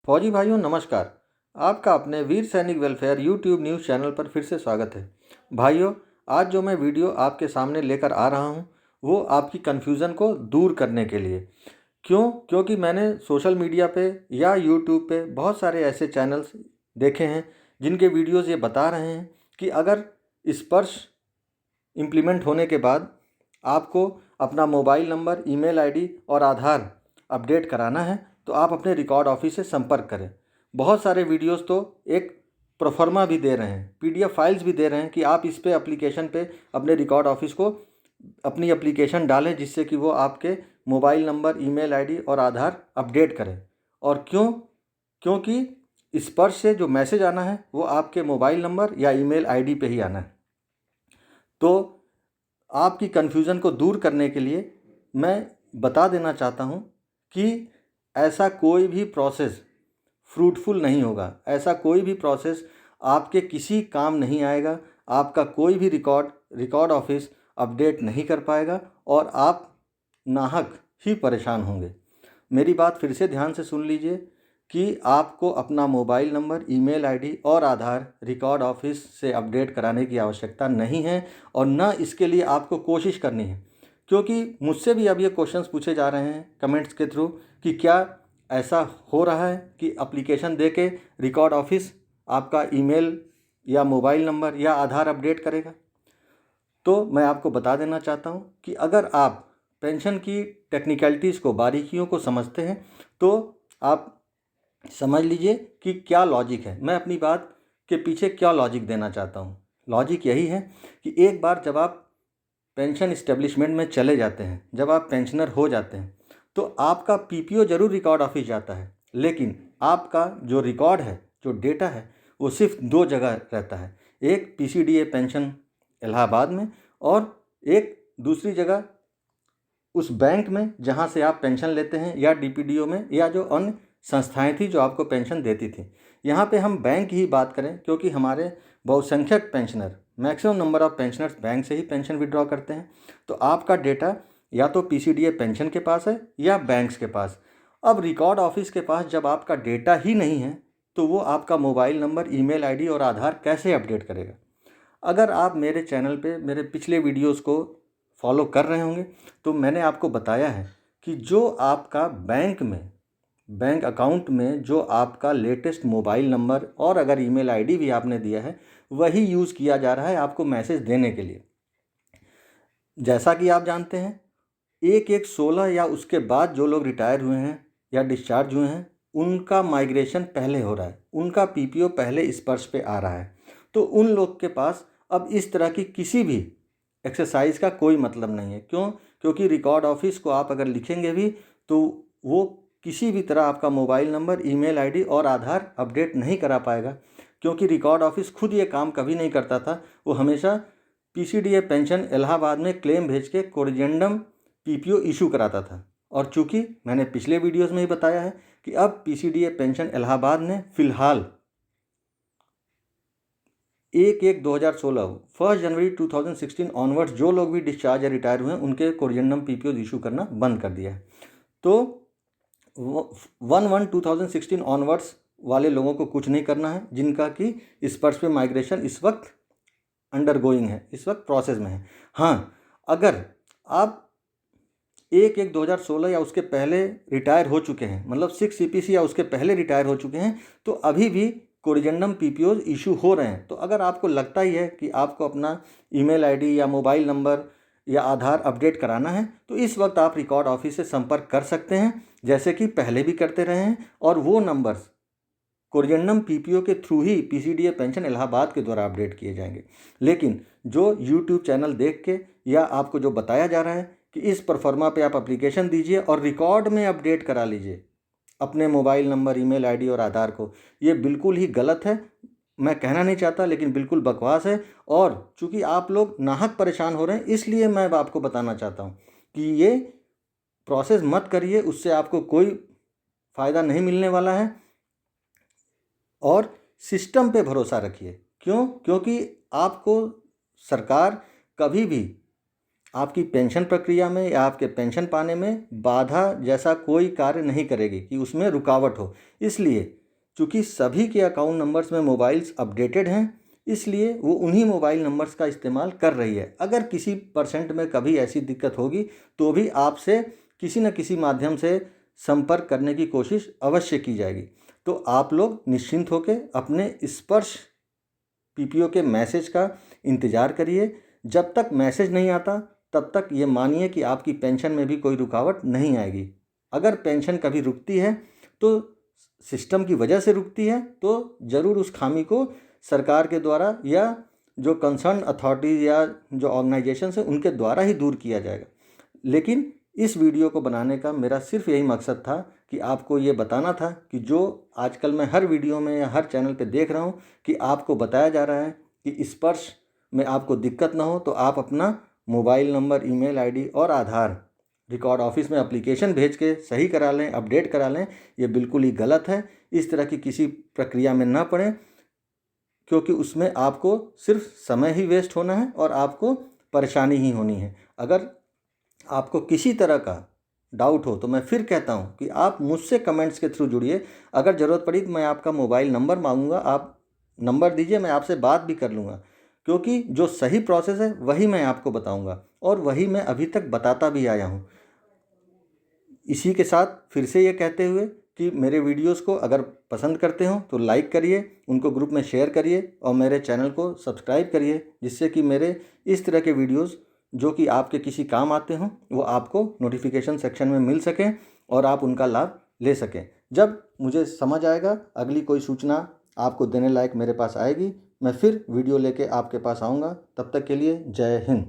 फौजी भाइयों नमस्कार। आपका अपने वीर सैनिक वेलफेयर यूट्यूब न्यूज़ चैनल पर फिर से स्वागत है। भाइयों, आज जो मैं वीडियो आपके सामने लेकर आ रहा हूं वो आपकी कन्फ्यूज़न को दूर करने के लिए। क्योंकि मैंने सोशल मीडिया पे या यूट्यूब पे बहुत सारे ऐसे चैनल्स देखे हैं जिनके वीडियोज़ ये बता रहे हैं कि अगर स्पर्श इम्प्लीमेंट होने के बाद आपको अपना मोबाइल नंबर, ईमेल आईडी और आधार अपडेट कराना है तो आप अपने रिकॉर्ड ऑफिस से संपर्क करें। बहुत सारे वीडियोस तो एक प्रोफर्मा भी दे रहे हैं, पीडीएफ फाइल्स भी दे रहे हैं कि आप इस पे एप्लीकेशन पे अपने रिकॉर्ड ऑफिस को अपनी एप्लीकेशन डालें जिससे कि वो आपके मोबाइल नंबर, ईमेल आईडी और आधार अपडेट करें। और क्योंकि स्पर्श से जो मैसेज आना है वो आपके मोबाइल नंबर या ईमेल आईडी पे ही आना है। तो आपकी कन्फ्यूज़न को दूर करने के लिए मैं बता देना चाहता हूँ कि ऐसा कोई भी प्रोसेस फ्रूटफुल नहीं होगा, ऐसा कोई भी प्रोसेस आपके किसी काम नहीं आएगा। आपका कोई भी रिकॉर्ड ऑफिस अपडेट नहीं कर पाएगा और आप नाहक ही परेशान होंगे। मेरी बात फिर से ध्यान से सुन लीजिए कि आपको अपना मोबाइल नंबर, ईमेल आईडी और आधार रिकॉर्ड ऑफिस से अपडेट कराने की आवश्यकता नहीं है और न इसके लिए आपको कोशिश करनी है। क्योंकि मुझसे भी अब ये क्वेश्चंस पूछे जा रहे हैं कमेंट्स के थ्रू कि क्या ऐसा हो रहा है कि एप्लीकेशन दे के रिकॉर्ड ऑफिस आपका ईमेल या मोबाइल नंबर या आधार अपडेट करेगा। तो मैं आपको बता देना चाहता हूँ कि अगर आप पेंशन की टेक्निकलिटीज़ को, बारीकियों को समझते हैं तो आप समझ लीजिए कि क्या लॉजिक है। मैं अपनी बात के पीछे क्या लॉजिक देना चाहता हूँ। लॉजिक यही है कि एक बार जब आप पेंशन इस्टेब्लिशमेंट में चले जाते हैं, जब आप पेंशनर हो जाते हैं तो आपका पीपीओ ज़रूर रिकॉर्ड ऑफिस जाता है, लेकिन आपका जो रिकॉर्ड है, जो डेटा है, वो सिर्फ दो जगह रहता है। एक पीसीडीए पेंशन इलाहाबाद में और एक दूसरी जगह उस बैंक में जहाँ से आप पेंशन लेते हैं या डीपीडीओ में या जो अन्य संस्थाएं थी जो आपको पेंशन देती थी। यहाँ पे हम बैंक की ही बात करें क्योंकि हमारे बहुसंख्यक pensioner, maximum number of pensioners bank से ही पेंशन विड्रॉ करते हैं। तो आपका डेटा या तो पीसीडीए पेंशन के पास है या बैंक्स के पास। अब रिकॉर्ड ऑफिस के पास जब आपका डेटा ही नहीं है तो वो आपका मोबाइल नंबर, ईमेल आईडी और आधार कैसे अपडेट करेगा। अगर आप मेरे चैनल पे मेरे पिछले वीडियोस को फॉलो कर रहे होंगे तो मैंने आपको बताया है कि जो आपका बैंक अकाउंट में जो आपका लेटेस्ट मोबाइल नंबर और अगर ईमेल आईडी भी आपने दिया है वही यूज़ किया जा रहा है आपको मैसेज देने के लिए। जैसा कि आप जानते हैं 1/1/16 या उसके बाद जो लोग रिटायर हुए हैं या डिस्चार्ज हुए हैं उनका माइग्रेशन पहले हो रहा है, उनका पीपीओ पहले स्पर्श पे आ रहा है। तो उन लोग के पास अब इस तरह की किसी भी एक्सरसाइज का कोई मतलब नहीं है। क्योंकि रिकॉर्ड ऑफिस को आप अगर लिखेंगे भी तो वो किसी भी तरह आपका मोबाइल नंबर, ईमेल आईडी और आधार अपडेट नहीं करा पाएगा। क्योंकि रिकॉर्ड ऑफिस खुद ये काम कभी नहीं करता था, वो हमेशा पीसीडीए पेंशन इलाहाबाद में क्लेम भेज के कोरिजेंडम पीपीओ इशू कराता था। और चूंकि मैंने पिछले वीडियोस में ही बताया है कि अब पीसीडीए पेंशन इलाहाबाद ने फिलहाल 1/1/2016 1 जनवरी 2016 ऑनवर्ड्स जो लोग भी डिस्चार्ज या रिटायर हुए हैं उनके कोरिजेंडम पीपीओ इशू करना बंद कर दिया है। तो 1/1/2016 ऑनवर्ड्स वाले लोगों को कुछ नहीं करना है जिनका कि स्पर्श पे माइग्रेशन इस वक्त अंडरगोइंग है, इस वक्त प्रोसेस में है। हाँ, अगर आप 1/1/2016 या उसके पहले रिटायर हो चुके हैं, मतलब 6 सीपीसी या उसके पहले रिटायर हो चुके हैं, तो अभी भी कोरिजेंडम पीपीओज इशू हो रहे हैं। तो अगर आपको लगता ही है कि आपको अपना ईमेल आईडी या मोबाइल नंबर या आधार अपडेट कराना है तो इस वक्त आप रिकॉर्ड ऑफिस से संपर्क कर सकते हैं जैसे कि पहले भी करते रहे हैं। और वो नंबर्स कोरिजेंडम पीपीओ के थ्रू ही पीसीडीए पेंशन इलाहाबाद के द्वारा अपडेट किए जाएंगे। लेकिन जो यूट्यूब चैनल देख के या आपको जो बताया जा रहा है कि इस परफॉर्मा पे आप एप्लीकेशन दीजिए और रिकॉर्ड में अपडेट करा लीजिए अपने मोबाइल नंबर, ईमेल आईडी और आधार को, ये बिल्कुल ही गलत है। मैं कहना नहीं चाहता लेकिन बिल्कुल बकवास है। और चूंकि आप लोग नाहक परेशान हो रहे हैं इसलिए मैं आपको बताना चाहता हूँ कि ये प्रोसेस मत करिए, उससे आपको कोई फ़ायदा नहीं मिलने वाला है। और सिस्टम पे भरोसा रखिए। क्योंकि आपको सरकार कभी भी आपकी पेंशन प्रक्रिया में या आपके पेंशन पाने में बाधा जैसा कोई कार्य नहीं करेगी कि उसमें रुकावट हो। इसलिए चूँकि सभी के अकाउंट नंबर्स में मोबाइल्स अपडेटेड हैं, इसलिए वो उन्हीं मोबाइल नंबर्स का इस्तेमाल कर रही है। अगर किसी परसेंट में कभी ऐसी दिक्कत होगी तो भी आपसे किसी न किसी माध्यम से संपर्क करने की कोशिश अवश्य की जाएगी। तो आप लोग निश्चिंत होकर अपने स्पर्श पीपीओ के मैसेज का इंतज़ार करिए। जब तक मैसेज नहीं आता तब तक ये मानिए कि आपकी पेंशन में भी कोई रुकावट नहीं आएगी। अगर पेंशन कभी रुकती है तो सिस्टम की वजह से रुकती है, तो ज़रूर उस खामी को सरकार के द्वारा या जो कंसर्न अथॉरिटीज़ या जो ऑर्गेनाइजेशंस हैं उनके द्वारा ही दूर किया जाएगा। लेकिन इस वीडियो को बनाने का मेरा सिर्फ यही मकसद था कि आपको ये बताना था कि जो आजकल मैं हर वीडियो में या हर चैनल पे देख रहा हूँ कि आपको बताया जा रहा है कि स्पर्श में आपको दिक्कत ना हो तो आप अपना मोबाइल नंबर, ईमेल आईडी और आधार रिकॉर्ड ऑफिस में एप्लीकेशन भेज के सही करा लें, अपडेट करा लें। ये बिल्कुल ही गलत है। इस तरह की किसी प्रक्रिया में ना पड़ें, क्योंकि उसमें आपको सिर्फ समय ही वेस्ट होना है और आपको परेशानी ही होनी है। अगर आपको किसी तरह का डाउट हो तो मैं फिर कहता हूँ कि आप मुझसे कमेंट्स के थ्रू जुड़िए। अगर ज़रूरत पड़ी तो मैं आपका मोबाइल नंबर मांगूंगा, आप नंबर दीजिए, मैं आपसे बात भी कर लूँगा, क्योंकि जो सही प्रोसेस है वही मैं आपको बताऊँगा और वही मैं अभी तक बताता भी आया हूँ। इसी के साथ फिर से ये कहते हुए कि मेरे वीडियोस को अगर पसंद करते हो तो लाइक करिए, उनको ग्रुप में शेयर करिए और मेरे चैनल को सब्सक्राइब करिए, जिससे कि मेरे इस तरह के वीडियोस जो कि आपके किसी काम आते हों वो आपको नोटिफिकेशन सेक्शन में मिल सकें और आप उनका लाभ ले सकें। जब मुझे समझ आएगा, अगली कोई सूचना आपको देने लायक मेरे पास आएगी, मैं फिर वीडियो लेके आपके पास आऊँगा। तब तक के लिए जय हिंद।